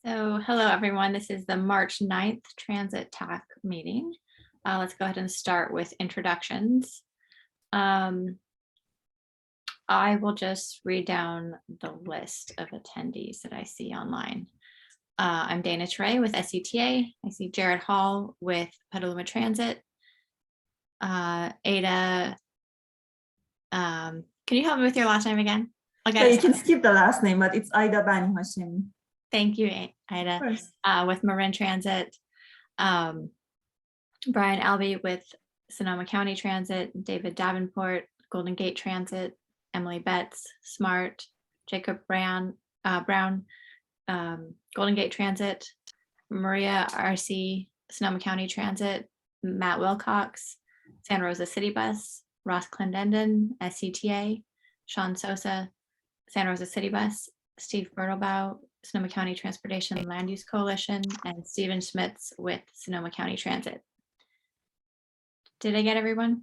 So hello, everyone. This is the March 9th Transit TAC meeting. Let's go ahead and start with introductions. I will just read down the list of attendees that I see online. I'm Dana Trey with SCTA. I see Jared Hall with Petaluma Transit. Ada, can you help me with your last name again? So you can skip the last name, but it's Ida Bani Hashemi. Thank you, Ida, with Marin Transit. Brian Albee with Sonoma County Transit, David Davenport, Golden Gate Transit, Emily Betts, Smart, Jacob Brown, Golden Gate Transit, Maria RC, Sonoma County Transit, Matt Wilcox, Santa Rosa City Bus, Ross Clendenden, SCTA, Sean Sosa, Santa Rosa City Bus, Steve Bertelbaugh, Sonoma County Transportation Land Use Coalition, and Stephen Schmitz with Sonoma County Transit. Did I get everyone?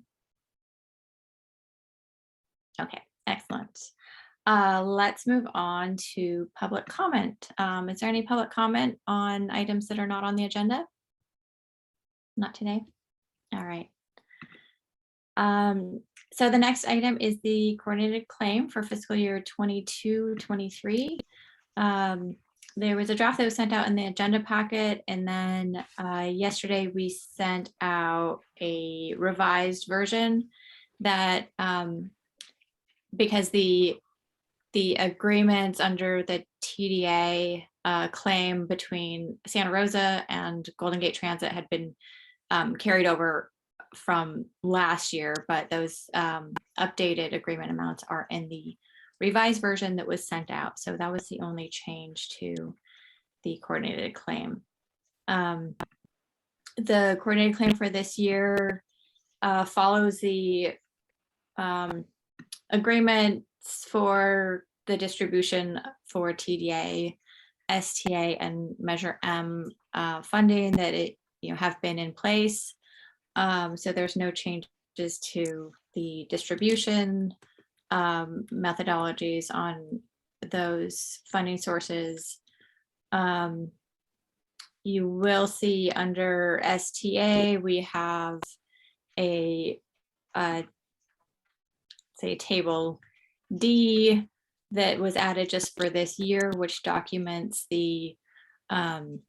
Okay, excellent. Let's move on to public comment. Is there any public comment on items that are not on the agenda? Not today? All right. So the next item is the coordinated claim for fiscal year 22-23. There was a draft that was sent out in the agenda packet, and then yesterday we sent out a revised version that because the agreements under the TDA claim between Santa Rosa and Golden Gate Transit had been carried over from last year, but those updated agreement amounts are in the revised version that was sent out. So that was the only change to the coordinated claim. The coordinated claim for this year follows the agreements for the distribution for TDA, STA, and Measure M funding that have been in place. So there's no changes to the distribution methodologies on those funding sources. You will see under STA, we have a say table D that was added just for this year, which documents the ARP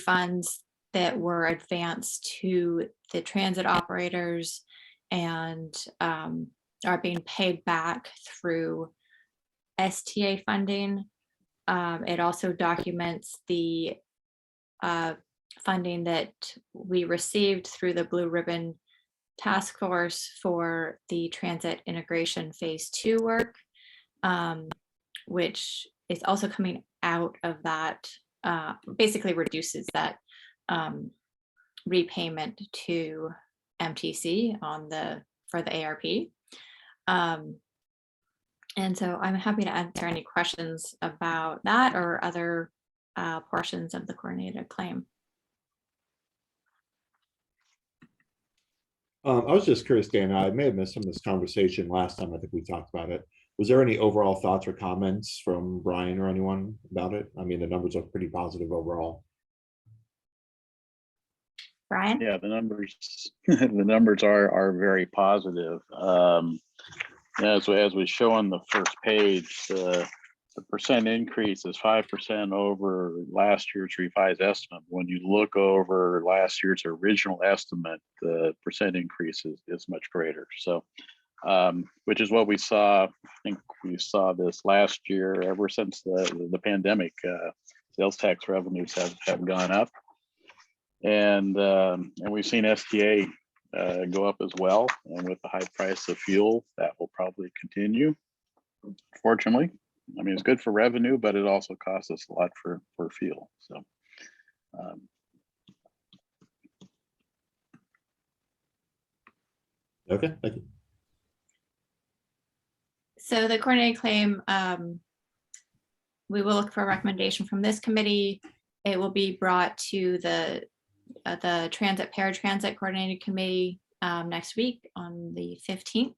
funds that were advanced to the transit operators and are being paid back through STA funding. It also documents the funding that we received through the Blue Ribbon Task Force for the Transit Integration Phase 2 work, which is also coming out of that, basically reduces that repayment to MTC for the ARP. And so I'm happy to answer any questions about that or other portions of the coordinated claim. I was just curious, Dana, I may have missed some of this conversation last time. I think we talked about it. Was there any overall thoughts or comments from Brian or anyone about it? I mean, the numbers are pretty positive overall. Brian? Yeah, the numbers are very positive. As we show on the first page, the percent increase is 5% over last year's revised estimate. When you look over last year's original estimate, the percent increase is much greater. So, which is what we saw. I think we saw this last year. Ever since the pandemic, sales tax revenues have gone up, and we've seen STA go up as well. And with the high price of fuel, that will probably continue. Fortunately, I mean, it's good for revenue, but it also costs us a lot for fuel. So, okay, thank you. So the coordinated claim, we will look for a recommendation from this committee. It will be brought to the Transit Paratransit Coordinated Committee next week on the 15th.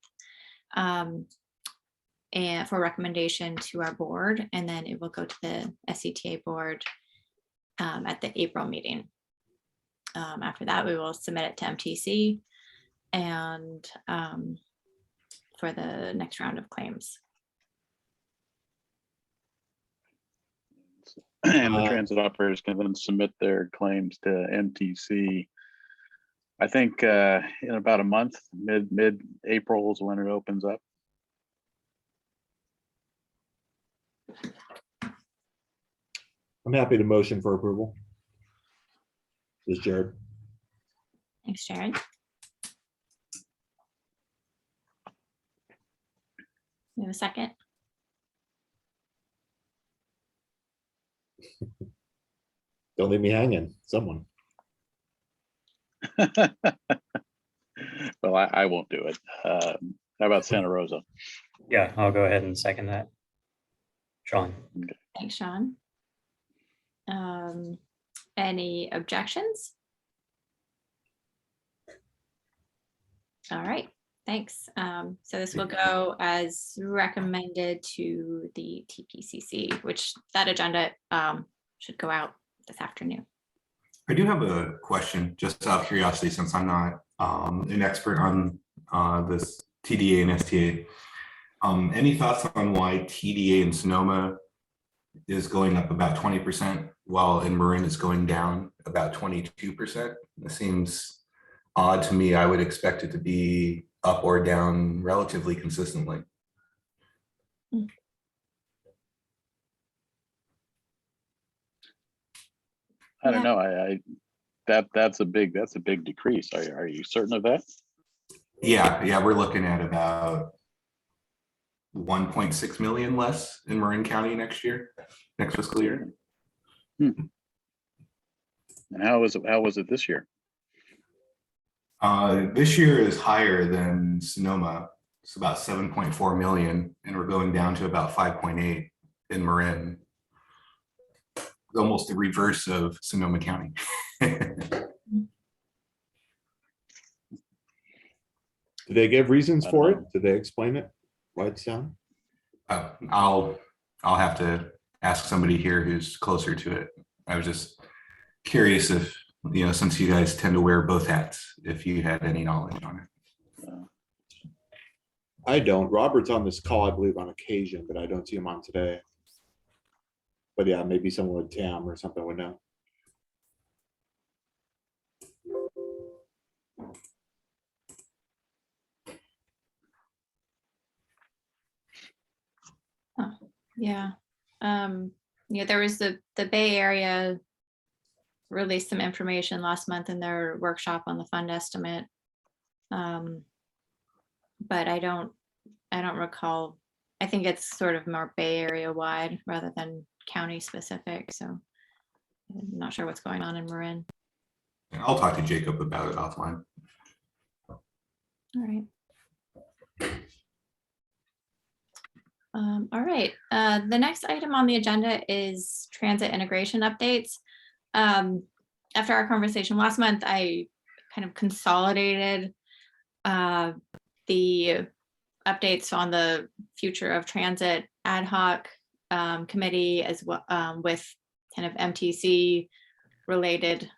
and for recommendation to our board, and then it will go to the SCTA board at the April meeting. After that, we will submit it to MTC and for the next round of claims. And the transit operators can then submit their claims to MTC. I think in about a month, mid-April is when it opens up. I'm happy to motion for approval. This is Jared. Thanks, Jared. We have a second. Don't leave me hanging, someone. Well, I won't do it. How about Santa Rosa? Yeah, I'll go ahead and second that. Sean. Thanks, Sean. Any objections? All right, thanks. So this will go as recommended to the TPCC, which that agenda should go out this afternoon. I do have a question, just out of curiosity, since I'm not an expert on this TDA and STA. Any thoughts on why TDA in Sonoma is going up about 20%, while in Marin is going down about 22%? It seems odd to me. I would expect it to be up or down relatively consistently. I don't know. That's a big decrease. Are you certain of that? Yeah, we're looking at about 1.6 million less in Marin County next fiscal year. And how was it this year? This year is higher than Sonoma. It's about 7.4 million, and we're going down to about 5.8 in Marin. Almost the reverse of Sonoma County. Did they give reasons for it? Did they explain it? Why it's down? I'll have to ask somebody here who's closer to it. I was just curious if, since you guys tend to wear both hats, if you had any knowledge on it. I don't. Robert's on this call, I believe, on occasion, but I don't see him on today. But yeah, maybe someone with TAM or something would know. Yeah. There was the Bay Area released some information last month in their workshop on the fund estimate. But I don't recall. I think it's sort of more Bay Area wide rather than county specific. So I'm not sure what's going on in Marin. I'll talk to Jacob about it offline. All right. All right. The next item on the agenda is transit integration updates. After our conversation last month, I kind of consolidated the updates on the future of transit ad hoc committee as well with kind of MTC related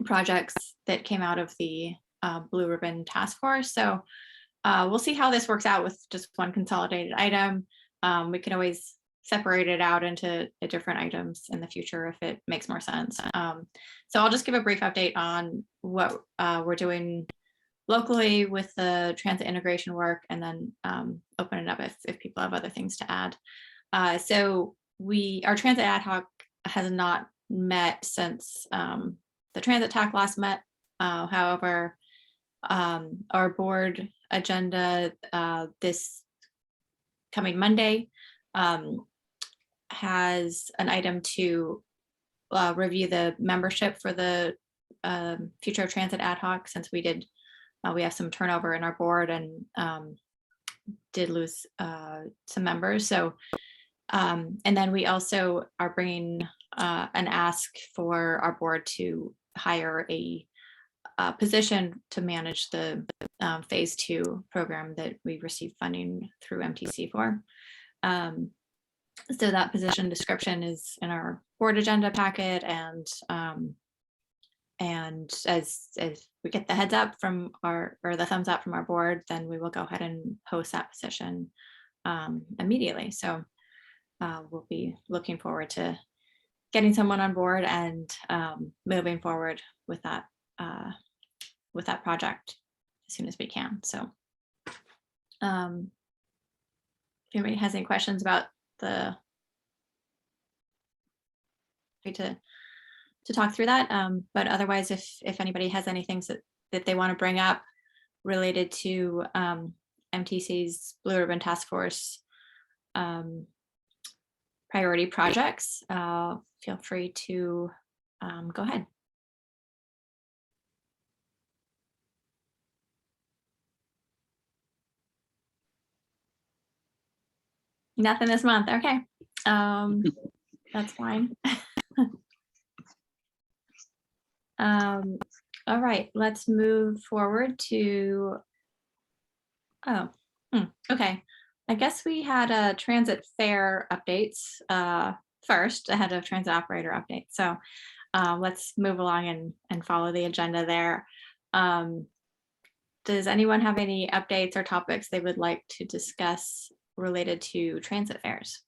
projects that came out of the Blue Ribbon Task Force. So we'll see how this works out with just one consolidated item. We can always separate it out into different items in the future if it makes more sense. So I'll just give a brief update on what we're doing locally with the transit integration work, and then open it up if people have other things to add. So our transit ad hoc has not met since the transit TAC last met. However, our board agenda this coming Monday has an item to review the membership for the future of transit ad hoc, since we have some turnover in our board and did lose some members. So and then we also are bringing an ask for our board to hire a positioned to manage the phase 2 program that we received funding through MTC for. So that position description is in our board agenda packet, and as we get the heads up from our, or the thumbs up from our board, then we will go ahead and post that position immediately. So we'll be looking forward to getting someone on board and moving forward with that project as soon as we can. So if anybody has any questions about the to talk through that, but otherwise, if anybody has any things that they want to bring up related to MTC's Blue Ribbon Task Force priority projects, feel free to go ahead. Nothing this month. Okay. That's fine. All right, let's move forward to, okay. I guess we had transit fare updates first ahead of transit operator updates. So let's move along and follow the agenda there. Does anyone have any updates or topics they would like to discuss related to transit fares?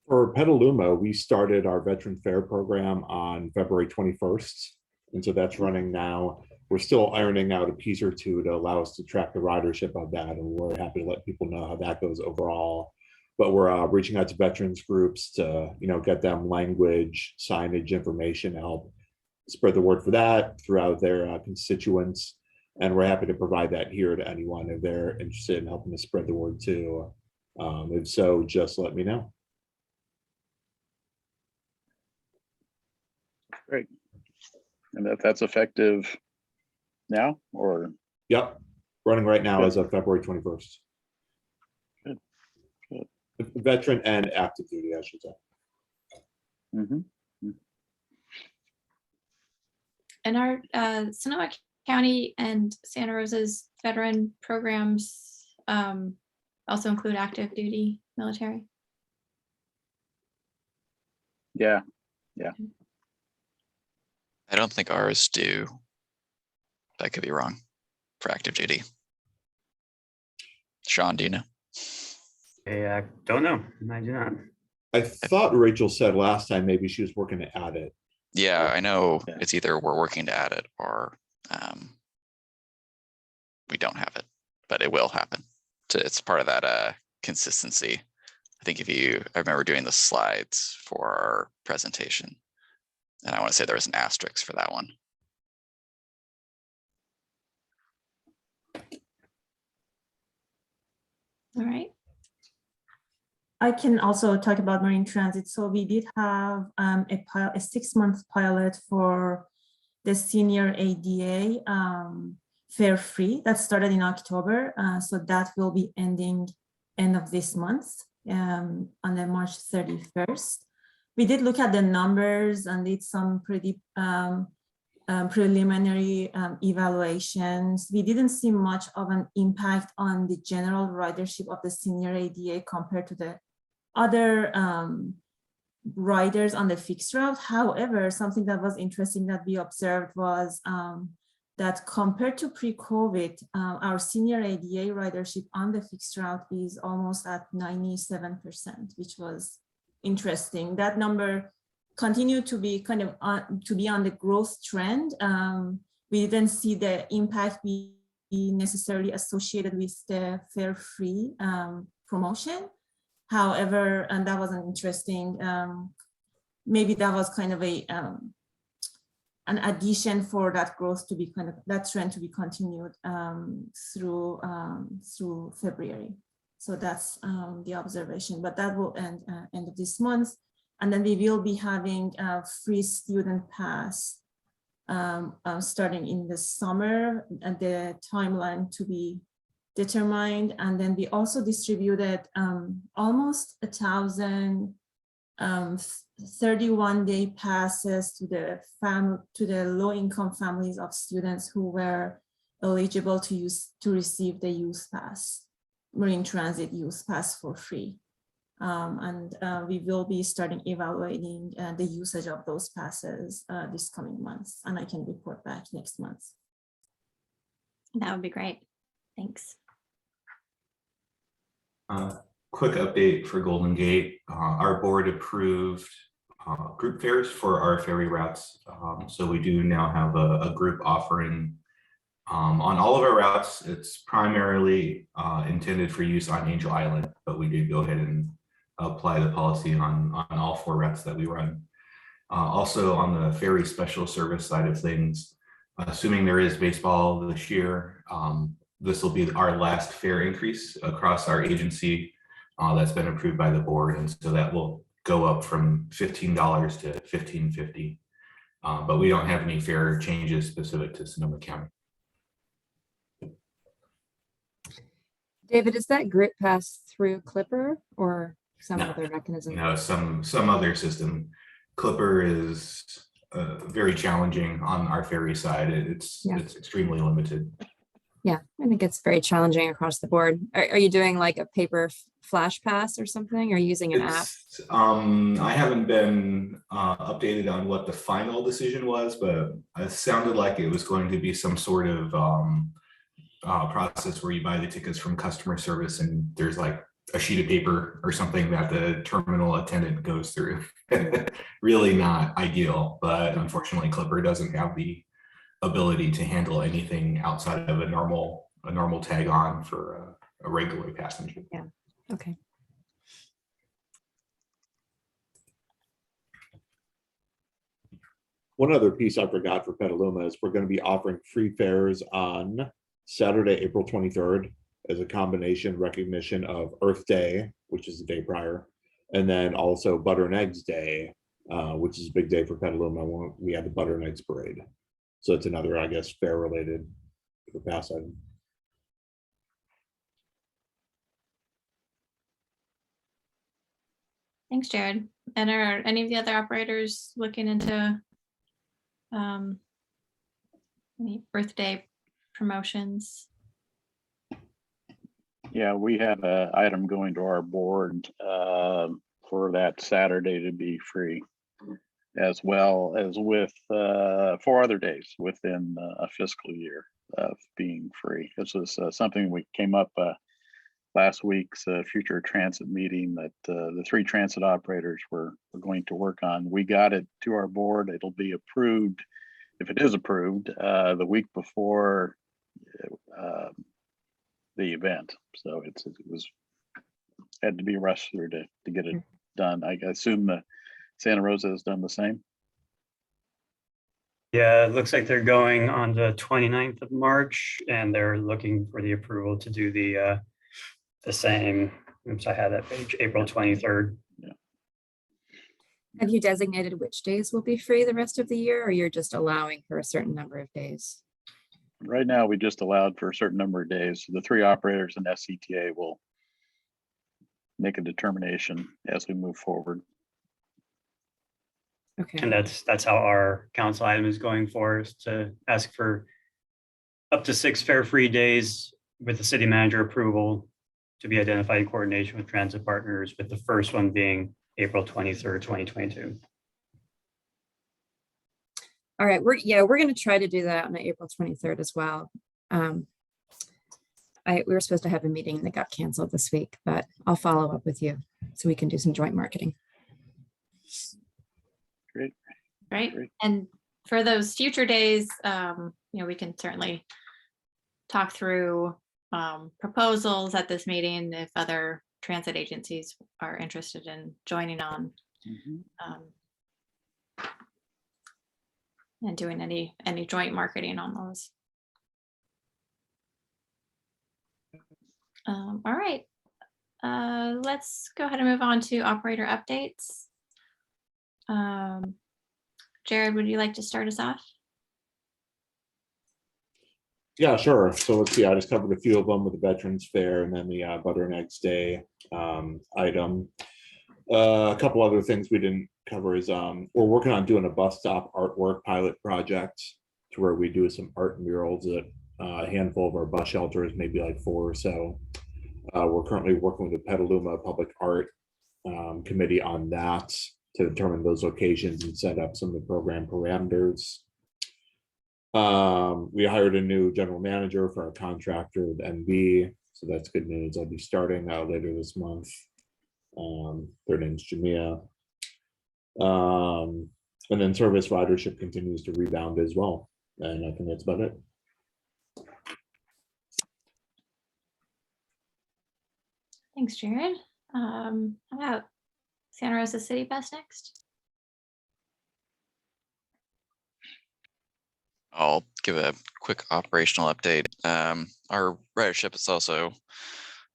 For Petaluma, we started our veteran fare program on February 21st. And so that's running now. We're still ironing out a piece or two to allow us to track the ridership of that. And we're happy to let people know how that goes overall. But we're reaching out to veterans groups to, get them language, signage information, to help spread the word for that throughout their constituents. And we're happy to provide that here to anyone if they're interested in helping to spread the word too. If so, just let me know. Great. And that's effective now, or? Yep, running right now Good. as of February 21st. Good. Good. Veteran and active duty, I should say. Mm-hmm. And our Sonoma County and Santa Rosa's veteran programs also include active duty military? Yeah. I don't think ours do. I could be wrong for active duty. Sean, do you know? I don't know. I do not. I thought Rachel said last time maybe she was working to add it. Yeah, I know Yeah. it's either we're working to add it or we don't have it, but it will happen. It's part of that consistency. I think I remember doing the slides for our presentation, and I want to say there was an asterisk for that one. All right. I can also talk about marine transit. So we did have a 6-month pilot for the senior ADA fare free that started in October. So that will be ending end of this month on the March 31st. We did look at the numbers and did some pretty preliminary evaluations. We didn't see much of an impact on the general ridership of the senior ADA compared to the other riders on the fixed route. However, something that was interesting that we observed was that compared to pre-COVID, our senior ADA ridership on the fixed route is almost at 97%, which was interesting. That number continued to be kind of on the growth trend. We didn't see the impact be necessarily associated with the fare free promotion. However, and that was an interesting, maybe that was kind of an addition for that growth to be that trend to be continued through February. So that's the observation, but that will end of this month. And then we will be having a free student pass starting in the summer, and the timeline to be determined. And then we also distributed almost 1,000 31-day passes to the low-income families of students who were eligible to receive the use pass, Marine Transit use pass for free. We will be starting evaluating the usage of those passes this coming months, and I can report back next month. That would be great. Thanks. Quick update for Golden Gate. Our board approved group fares for our ferry routes. So we do now have a group offering on all of our routes. It's primarily intended for use on Angel Island, but we did go ahead and apply the policy on all 4 routes that we run. Also on the ferry special service side of things, assuming there is baseball this year, this will be our last fare increase across our agency that's been approved by the board. And so that will go up from $15 to $15.50. But we don't have any fare changes specific to Sonoma County. David, is that group pass through Clipper or some other mechanism? No, some other system. Clipper is very challenging on our ferry side. It's extremely limited. Yeah, I think it's very challenging across the board. Are you doing like a paper flash pass or something, or using an app? I haven't been updated on what the final decision was, but it sounded like it was going to be some sort of process where you buy the tickets from customer service and there's like a sheet of paper or something that the terminal attendant goes through. Really not ideal, but unfortunately Clipper doesn't have the ability to handle anything outside of a normal tag on for a regular passenger. Yeah. Okay. One other piece I forgot for Petaluma is we're going to be offering free fares on Saturday, April 23rd as a combination recognition of Earth Day, which is the day prior, and then also Butter and Eggs Day, which is a big day for Petaluma. We have the Butter and Eggs Parade. So it's another, I guess, fare related pass item. Thanks, Jared. And are any of the other operators looking into any birthday promotions? Yeah, we have an item going to our board for that Saturday to be free, as well as with 4 other days within a fiscal year of being free. This was something we came up last week's future transit meeting that the 3 transit operators were going to work on. We got it to our board. It'll be approved, if it is approved, the week before the event. So it was had to be rushed through to get it done. I assume the Santa Rosa has done the same. Yeah, it looks like they're going on the 29th of March, and they're looking for the approval to do the same. Oops, I had that page, April 23rd. Yeah. Have you designated which days will be free the rest of the year, or you're just allowing for a certain number of days? Right now, we just allowed for a certain number of days. The 3 operators and SCTA will make a determination as we move forward. Okay. And that's how our council item is going for, is to ask for up to 6 fare-free days with the city manager approval to be identified in coordination with transit partners, with the first one being April 23rd, 2022. All right, we're going to try to do that on April 23rd as well. We were supposed to have a meeting that got canceled this week, but I'll follow up with you so we can do some joint marketing. Great. Right. Great. And for those future days, we can certainly talk through proposals at this meeting if other transit agencies are interested in joining on. And doing any joint marketing on those. All right, let's go ahead and move on to operator updates. Jared, would you like to start us off? Yeah, sure. So let's see, I just covered a few of them with the Veterans Fair and then the Butter and Eggs Day item. A couple other things we didn't covers, we're working on doing a bus stop artwork pilot project to where we do some art murals at a handful of our bus shelters, maybe like 4 or so. We're currently working with the Petaluma Public Art Committee on that to determine those locations and set up some of the program parameters. We hired a new general manager for our contractor with NB, so that's good news. I'll be starting later this month. Their name's Jamia. And then service ridership continues to rebound as well. And I think that's about it. Thanks, Jared. How about Santa Rosa City Bus next? I'll give a quick operational update. Our ridership is also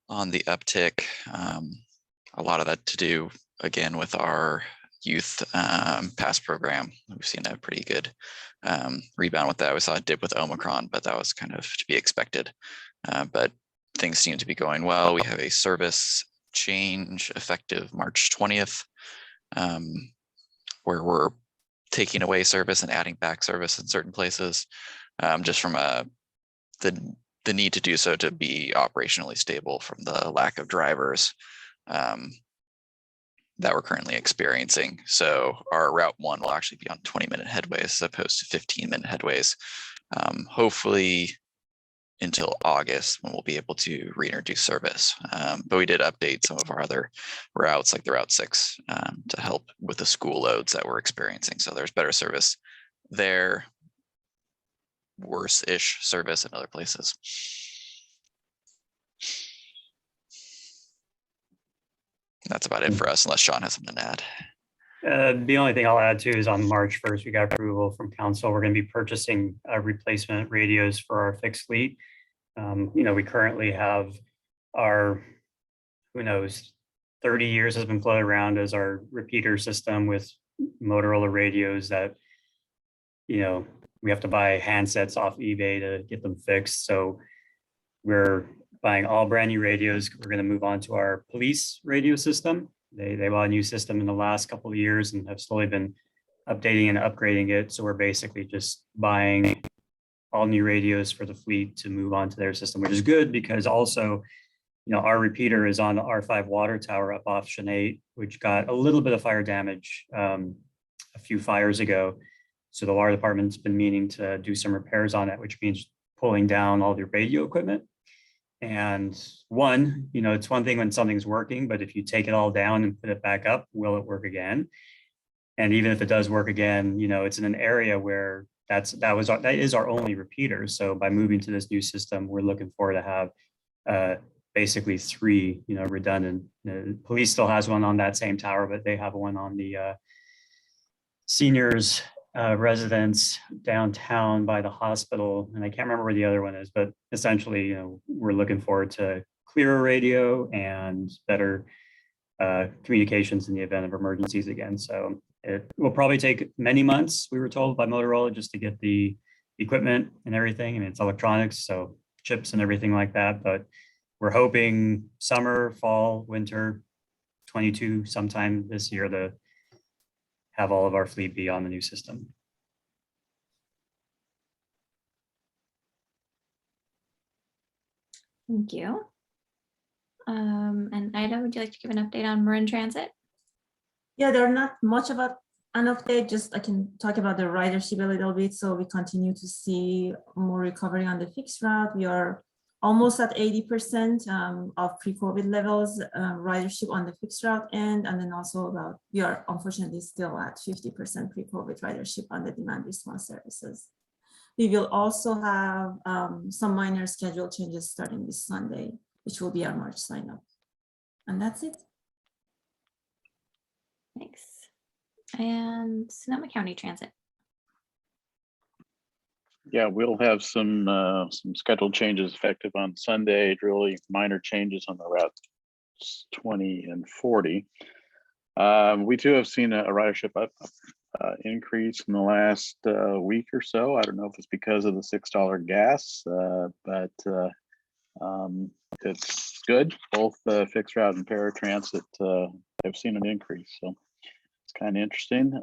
on the uptick. A lot of that to do, again, with our youth pass program. We've seen a pretty good rebound with that. We saw a dip with Omicron, but that was kind of to be expected. But things seem to be going well. We have a service change effective March 20th, where we're taking away service and adding back service in certain places, just from the need to do so to be operationally stable from the lack of drivers that we're currently experiencing. So our Route 1 will actually be on 20-minute headways as opposed to 15-minute headways, hopefully until August, when we'll be able to reintroduce service. But we did update some of our other routes, like the Route 6, to help with the school loads that we're experiencing. So there's better service there, worse-ish service in other places. That's about it for us, unless Sean has something to add. The only thing I'll add too is on March 1st, we got approval from council. We're going to be purchasing replacement radios for our fixed fleet. We currently have our, 30 years has been floated around as our repeater system with Motorola radios that, we have to buy handsets off eBay to get them fixed. So we're buying all brand new radios. We're going to move on to our police radio system. They bought a new system in the last couple of years and have slowly been updating and upgrading it. So we're basically just buying all new radios for the fleet to move on to their system, which is good because also, our repeater is on the R5 water tower up off Sinead, which got a little bit of fire damage a few fires ago. So the water department's been meaning to do some repairs on it, which means pulling down all the radio equipment. And it's one thing when something's working, but if you take it all down and put it back up, will it work again? And even if it does work again, it's in an area where that is our only repeater. So by moving to this new system, we're looking forward to have basically 3, redundant. Police still has one on that same tower, but they have one on the seniors residence downtown by the hospital, and I can't remember where the other one is, but essentially, we're looking forward to clearer radio and better communications in the event of emergencies again. So it will probably take many months, we were told by Motorola, just to get the equipment and everything. I mean, it's electronics, so chips and everything like that, but we're hoping summer, fall, winter 22 sometime this year to have all of our fleet be on the new system. Thank you. And Ida, would you like to give an update on Marin Transit? Yeah, there are not much about an update, just I can talk about the ridership a little bit. So we continue to see more recovery on the fixed route. We are almost at 80% of pre-COVID levels ridership on the fixed route end, and then also we are unfortunately still at 50% pre-COVID ridership on the demand response services. We will also have some minor schedule changes starting this Sunday, which will be our March sign up. And that's it. Thanks. And Sonoma County Transit. Yeah, we'll have some schedule changes effective on Sunday, really minor changes on the routes 20 and 40. We too have seen a ridership increase in the last week or so. I don't know if it's because of the $6 gas, but it's good. Both fixed route and paratransit have seen an increase. So It's kind of interesting.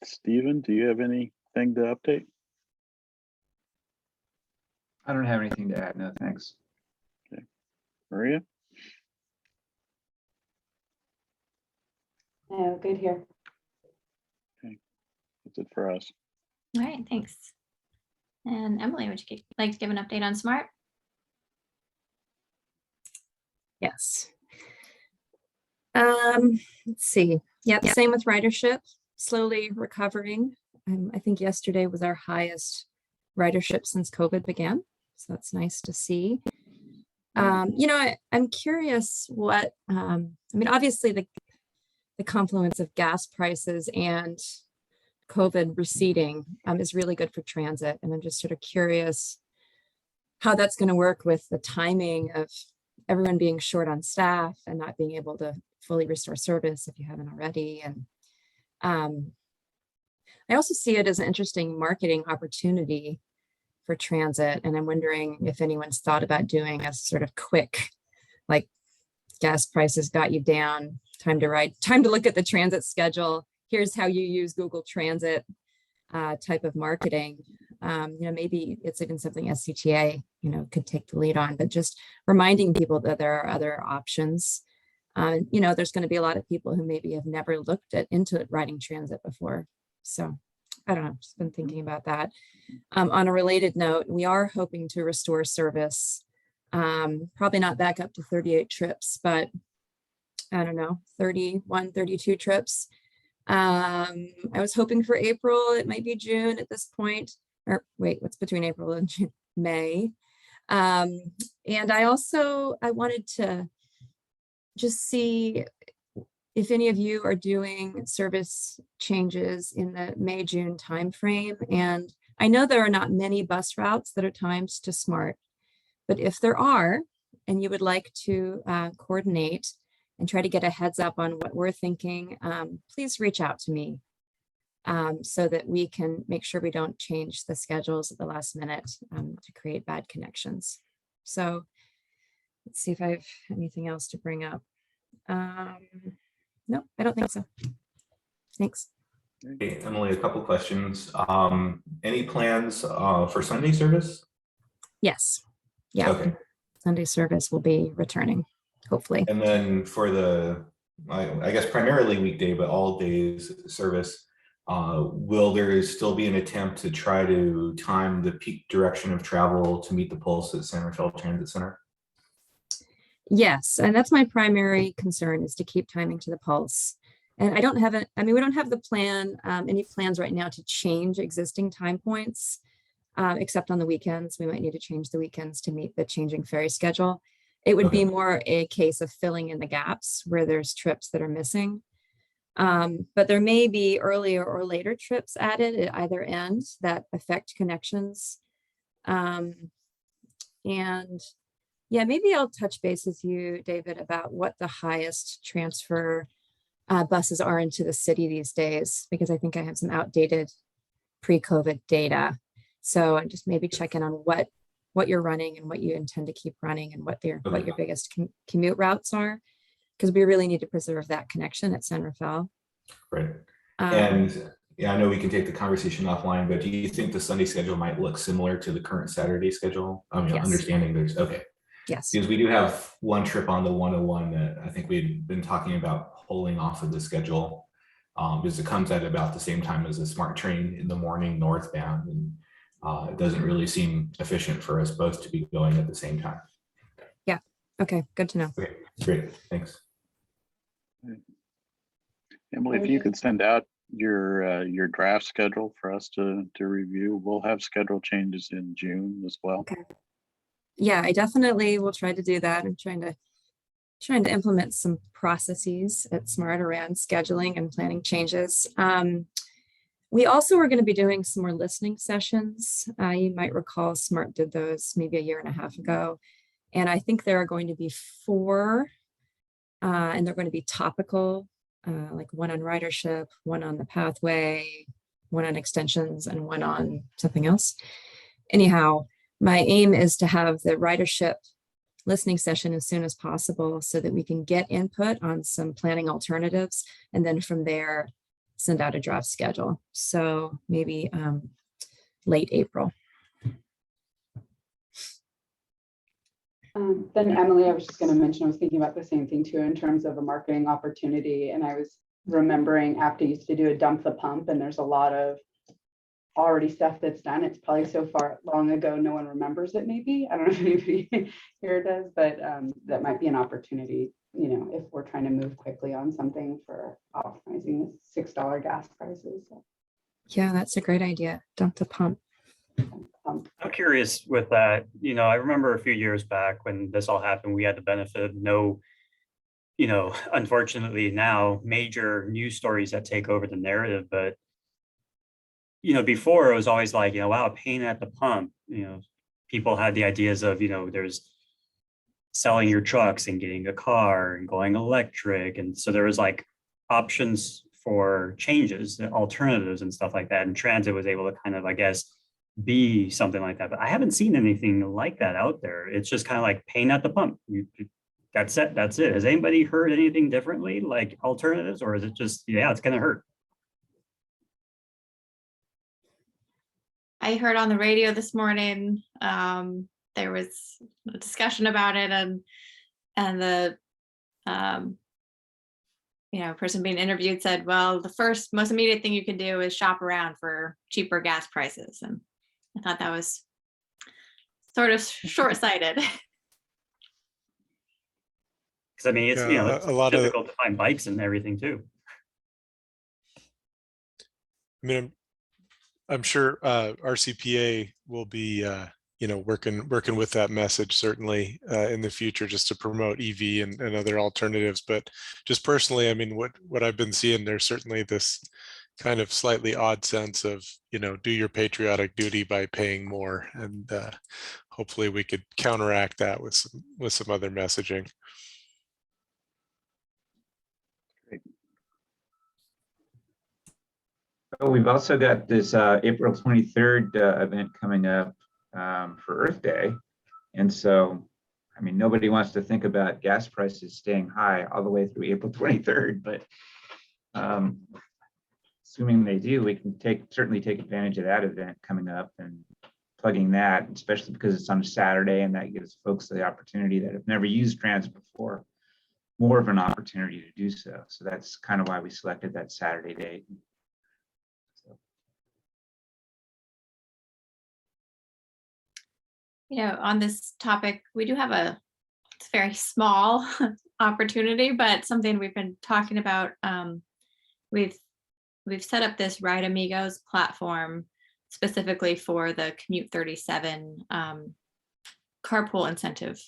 Stephen, do you have anything to update? I don't have anything to add. No, thanks. Maria? Oh, good here. That's it for us. All right, thanks. And Emily, would you like to give an update on SMART? Yes. Let's see. Yep, same with ridership, slowly recovering. I think yesterday was our highest ridership since COVID began. So that's nice to see. You know, I'm curious what, I mean, obviously the confluence of gas prices and COVID receding is really good for transit. And I'm just sort of curious how that's going to work with the timing of everyone being short on staff and not being able to fully restore service if you haven't already. And I also see it as an interesting marketing opportunity for transit. And I'm wondering if anyone's thought about doing a sort of quick, like gas prices got you down, time to ride, time to look at the transit schedule. Here's how you use Google Transit type of marketing. You know, maybe it's even something SCTA, you know, could take the lead on, but just reminding people that there are other options. You know, there's going to be a lot of people who maybe have never looked into riding transit before. So I don't know, just been thinking about that. On a related note, we are hoping to restore service, probably not back up to 38 trips, but I don't know, 31, 32 trips. I was hoping for April, it might be June at this point, or wait, what's between April and June? May. And I wanted to just see if any of you are doing service changes in the May-June timeframe. And I know there are not many bus routes that are timed to SMART, but if there are, and you would like to coordinate and try to get a heads up on what we're thinking, please reach out to me so that we can make sure we don't change the schedules at the last minute to create bad connections. So let's see if I have anything else to bring up. No, I don't think so. Thanks. Hey, Emily, a couple questions. Any plans for Sunday service? Yes. Yeah. Okay. Sunday service will be returning, hopefully. And then for the, I guess primarily weekday, but all days service, will there still be an attempt to try to time the peak direction of travel to meet the pulse at San Rafael Transit Center? Yes, and that's my primary concern, is to keep timing to the pulse. And I don't have we don't have the plan, any plans right now to change existing time points, except on the weekends. We might need to change the weekends to meet the changing ferry schedule. It would be more a case of filling in the gaps where there's trips that are missing. But there may be earlier or later trips added at either end that affect connections. And yeah, maybe I'll touch base with you, David, about what the highest transfer buses are into the city these days, because I think I have some outdated pre-COVID data. So I'm just maybe check in on what you're running and what you intend to keep running and what your biggest commute routes are, because we really need to preserve that connection at San Rafael. Right. And yeah, I know we can take the conversation offline, but do you think the Sunday schedule might look similar to the current Saturday schedule? I mean, Yes. Understanding there's, okay. Yes. Because we do have one trip on the 101 that I think we've been talking about pulling off of the schedule, because it comes at about the same time as a SMART train in the morning northbound, and it doesn't really seem efficient for us both to be going at the same time. Yeah. Okay. Good to know. Okay, great. Thanks. Emily, if you could send out your draft schedule for us to review, we'll have schedule changes in June as well. Okay. Yeah, I definitely will try to do that. I'm trying to implement some processes at SMART around scheduling and planning changes. We also are going to be doing some more listening sessions. You might recall SMART did those maybe a year and a half ago. And I think there are going to be 4, and they're going to be topical, like one on ridership, one on the pathway, one on extensions, and one on something else. Anyhow, my aim is to have the ridership listening session as soon as possible so that we can get input on some planning alternatives. And then from there, send out a draft schedule. So maybe late April. Then Emily, I was just going to mention, I was thinking about the same thing too, in terms of a marketing opportunity. And I was remembering after used to do a dump the pump, and there's a lot of already stuff that's done. It's probably so far long ago, no one remembers it maybe. I don't know if anybody here does, but that might be an opportunity, you know, if we're trying to move quickly on something for optimizing the $6 gas prices. So, Yeah, that's a great idea. Dump the pump. I'm curious with that, you know, I remember a few years back when this all happened, we had the benefit of no, you know, unfortunately now major news stories that take over the narrative. But, you know, before it was always like, you know, wow, pain at the pump, you know, people had the ideas of, you know, there's selling your trucks and getting a car and going electric. And so there was like options for changes, alternatives and stuff like that. And transit was able to kind of, I guess, be something like that. But I haven't seen anything like that out there. It's just kind of like pain at the pump. That's it. That's it. Has anybody heard anything differently, like alternatives, or is it just, yeah, it's going to hurt? I heard on the radio this morning, there was a discussion about it, and the you know, person being interviewed said, well, the first most immediate thing you can do is shop around for cheaper gas prices. And I thought that was sort of short-sighted. Because I mean, it's, you know, it's a lot difficult to find bikes and everything too. I mean, I'm sure RCPA will be, you know, working with that message certainly in the future, just to promote EV and other alternatives. But just personally, I mean, what I've been seeing, there's certainly this kind of slightly odd sense of, you know, do your patriotic duty by paying more, and hopefully we could counteract that with some other messaging. Oh, we've also got this April 23rd event coming up for Earth Day. And so, I mean, nobody wants to think about gas prices staying high all the way through April 23rd, but assuming they do, we can certainly take advantage of that event coming up and plugging that, especially because it's on a Saturday, and that gives folks the opportunity that have never used transit before, more of an opportunity to do so. So that's kind of why we selected that Saturday date. You know, on this topic, we do have it's very small opportunity, but something we've been talking about. We've set up this Ride Amigos platform specifically for the Commute 37 carpool incentive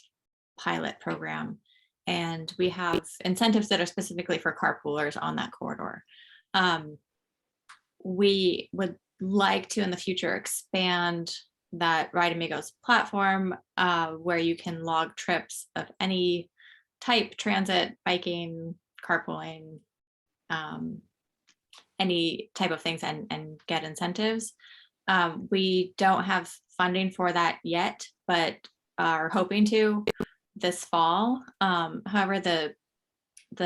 pilot program. And we have incentives that are specifically for carpoolers on that corridor. We would like to in the future expand that Ride Amigos platform where you can log trips of any type: transit, biking, carpooling, any type of things, and get incentives. We don't have funding for that yet, but are hoping to this fall. However, the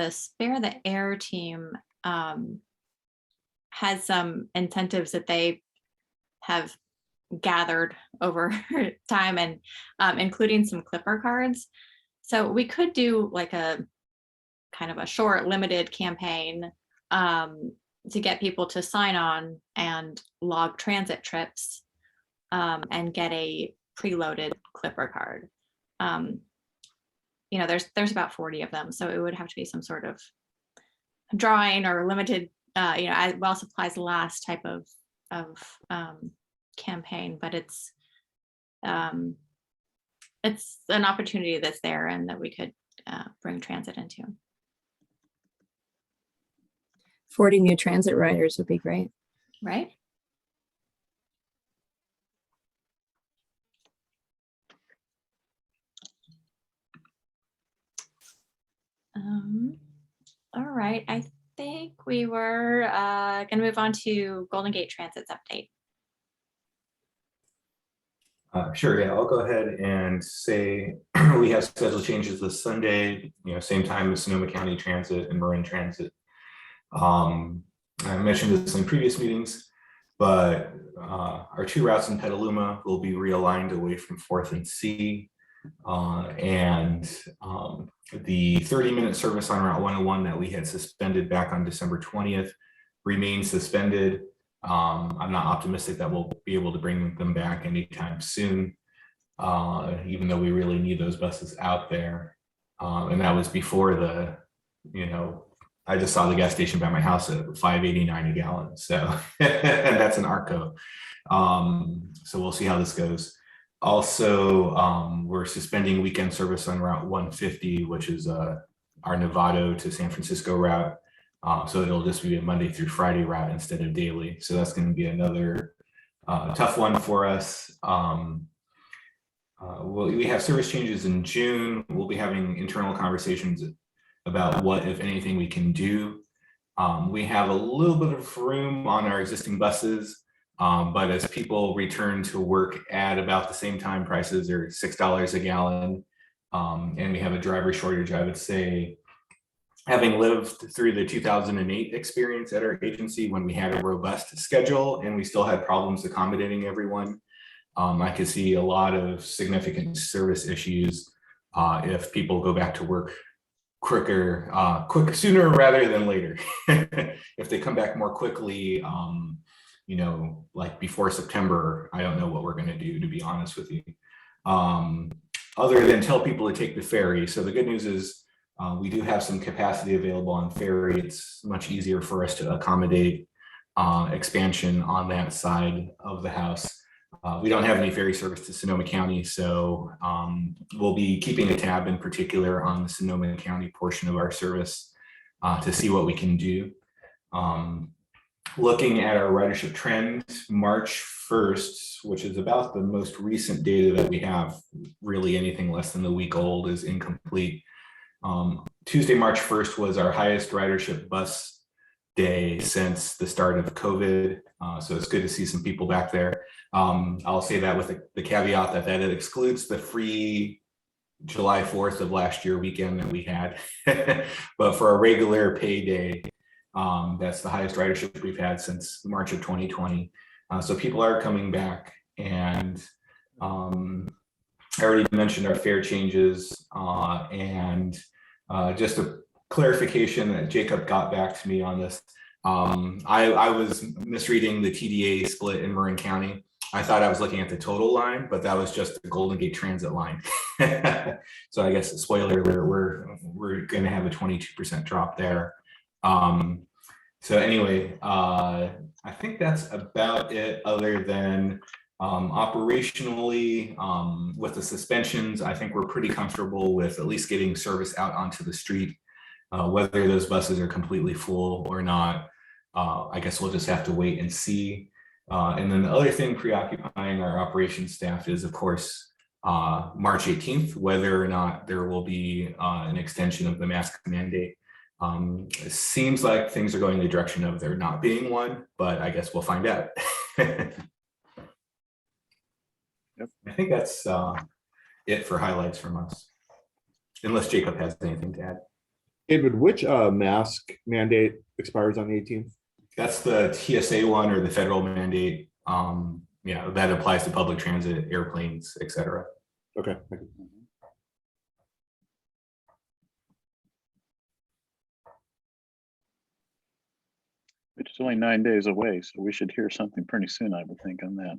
Spare the Air team has some incentives that they have gathered over time, and including some clipper cards. So we could do like a kind of a short limited campaign to get people to sign on and log transit trips and get a preloaded clipper card. You know, there's about 40 of them, so it would have to be some sort of drawing or limited, you know, while supplies last type of campaign. But it's an opportunity that's there and that we could bring transit into. 40 new transit riders would be great. Right? All right, I think we were going to move on to Golden Gate Transit's update. Sure, yeah, I'll go ahead and say we have schedule changes this Sunday, same time as Sonoma County Transit and Marin Transit. I mentioned this in previous meetings, but our 2 routes in Petaluma will be realigned away from 4th and C. And the 30-minute service on Route 101 that we had suspended back on December 20th remains suspended. I'm not optimistic that we'll be able to bring them back anytime soon, even though we really need those buses out there. And that was before the, I just saw the gas station by my house at $5.89 a gallon. So and that's an ARCO. So we'll see how this goes. Also, we're suspending weekend service on Route 150, which is our Novato to San Francisco route. So it'll just be a Monday through Friday route instead of daily. So that's going to be another tough one for us. We have service changes in June. We'll be having internal conversations about what, if anything, we can do. We have a little bit of room on our existing buses, but as people return to work at about the same time, prices are $6 a gallon, and we have a driver shortage. I would say, having lived through the 2008 experience at our agency when we had a robust schedule and we still had problems accommodating everyone, I could see a lot of significant service issues if people go back to work sooner rather than later. If they come back more quickly, like before September, I don't know what we're going to do, to be honest with you, other than tell people to take the ferry. So the good news is we do have some capacity available on ferry. It's much easier for us to accommodate expansion on that side of the house. We don't have any ferry service to Sonoma County, so we'll be keeping a tab in particular on the Sonoma County portion of our service to see what we can do. Looking at our ridership trend, March 1st, which is about the most recent data that we have, really anything less than a week old is incomplete. Tuesday, March 1st was our highest ridership bus day since the start of COVID. So it's good to see some people back there. I'll say that with the caveat that it excludes the free July 4th of last year weekend that we had. But for a regular pay day, that's the highest ridership we've had since March of 2020. So people are coming back, and I already mentioned our fare changes, and just a clarification that Jacob got back to me on this. I was misreading the TDA split in Marin County. I thought I was looking at the total line, but that was just the Golden Gate Transit line. So I guess, spoiler alert, we're going to have a 22% drop there. So anyway, I think that's about it, other than operationally, with the suspensions. I think we're pretty comfortable with at least getting service out onto the street. Whether those buses are completely full or not, I guess we'll just have to wait and see. And then the other thing preoccupying our operations staff is, of course, March 18th, whether or not there will be an extension of the mask mandate. It seems like things are going in the direction of there not being one, but I guess we'll find out. Yep. I think that's it for highlights from us, unless Jacob has anything to add. David, which mask mandate expires on the 18th? That's the TSA one, or the federal mandate. Yeah, that applies to public transit, airplanes, etc. Okay. Thank you. Which is only 9 days away, so we should hear something pretty soon, I would think, on that.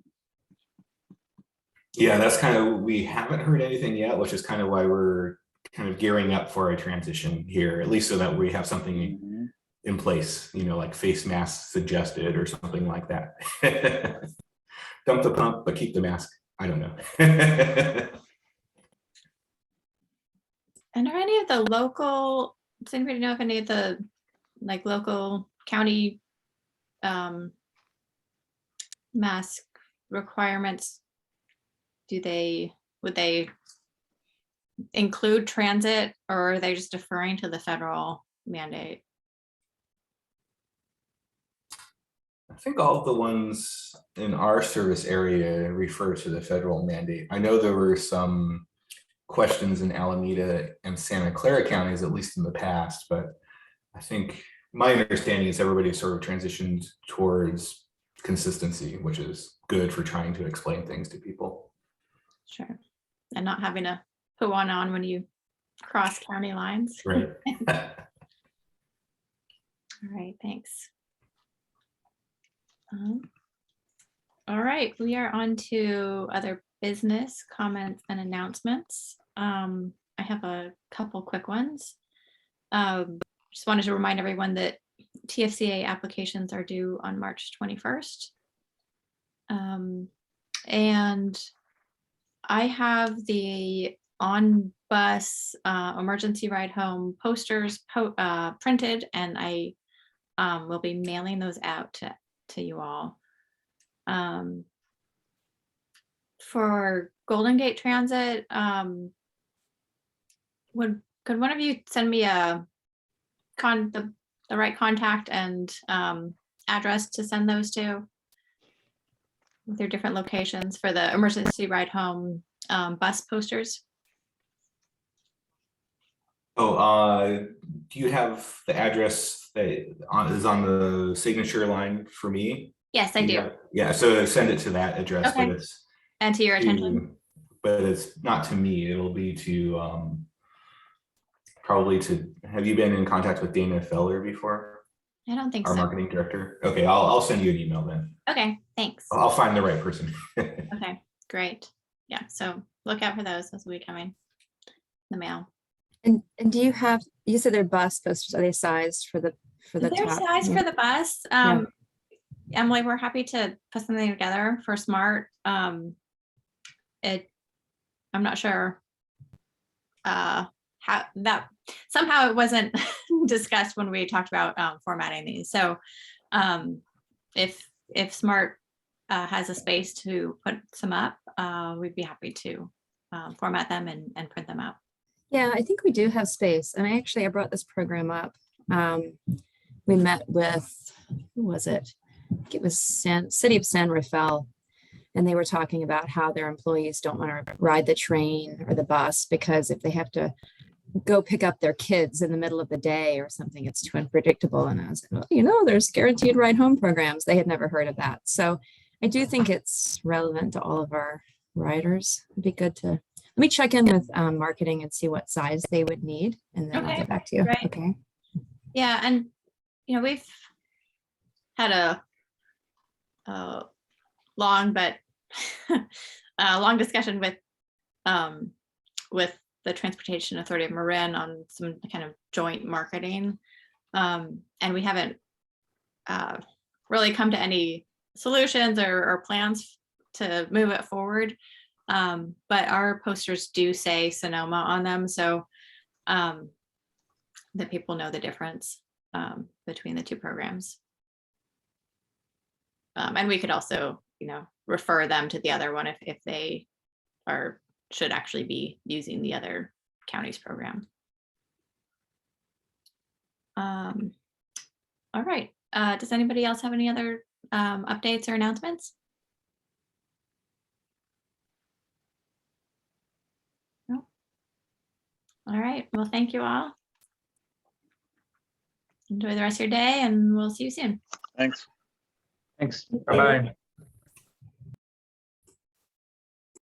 Yeah, that's kind of, we haven't heard anything yet, which is kind of why we're kind of gearing up for a transition here, at least so that we have something in place, like face masks suggested or something like that. Dump the pump, but keep the mask. I don't know. And are any of the local, does anybody know if any of the local county mask requirements, would they include transit, or are they just deferring to the federal mandate? I think all of the ones in our service area refer to the federal mandate. I know there were some questions in Alameda and Santa Clara counties, at least in the past, but I think my understanding is everybody sort of transitioned towards consistency, which is good for trying to explain things to people. Sure. And not having to put one on when you cross county lines. Right. All right, thanks. All right, we are on to other business comments and announcements. I have a couple quick ones. Just wanted to remind everyone that TFCA applications are due on March 21st. And I have the on-bus emergency ride home posters printed, and I will be mailing those out to you all. For Golden Gate Transit, could one of you send me the right contact and address to send those to? With their different locations for the emergency ride home bus posters. Oh, do you have the address that is on the signature line for me? Yes, I do. Yeah, so send it to that address, Okay. but it's And to your attention. but it's not to me. It'll be to probably to. Have you been in contact with Dana Feller before? I don't think Our so. marketing director. Okay, I'll send you an email then. Okay, thanks. I'll find the right person. Okay, great. Yeah, so look out for those will be coming in the mail. And do you have, you said they're bus posters, are they sized for the They're top? sized Yeah. for the bus. Yeah. Emily, we're happy to put something together for SMART. I'm not sure how that somehow it wasn't discussed when we talked about formatting these. So if SMART has a space to put some up, we'd be happy to format them and print them out. Yeah, I think we do have space. And I brought this program up. We met with, who was it? I think it was City of San Rafael. And they were talking about how their employees don't want to ride the train or the bus because if they have to go pick up their kids in the middle of the day or something, it's too unpredictable. And I was like, well, there's guaranteed ride home programs. They had never heard of that. So I do think it's relevant to all of our riders. It'd be good to, let me check in with marketing and see what size they would need. And then I'll get back to you. Right. Okay. Yeah, and we've had a long but long discussion with the Transportation Authority of Marin on some kind of joint marketing, and we haven't really come to any solutions or plans to move it forward. But our posters do say Sonoma on them, so that people know the difference between the two programs. And we could also, refer them to the other one if they should actually be using the other county's program. All right. Does anybody else have any other updates or announcements? No. All right. Well, thank you all. Enjoy the rest of your day, and we'll see you soon. Thanks. Thanks. Bye-bye.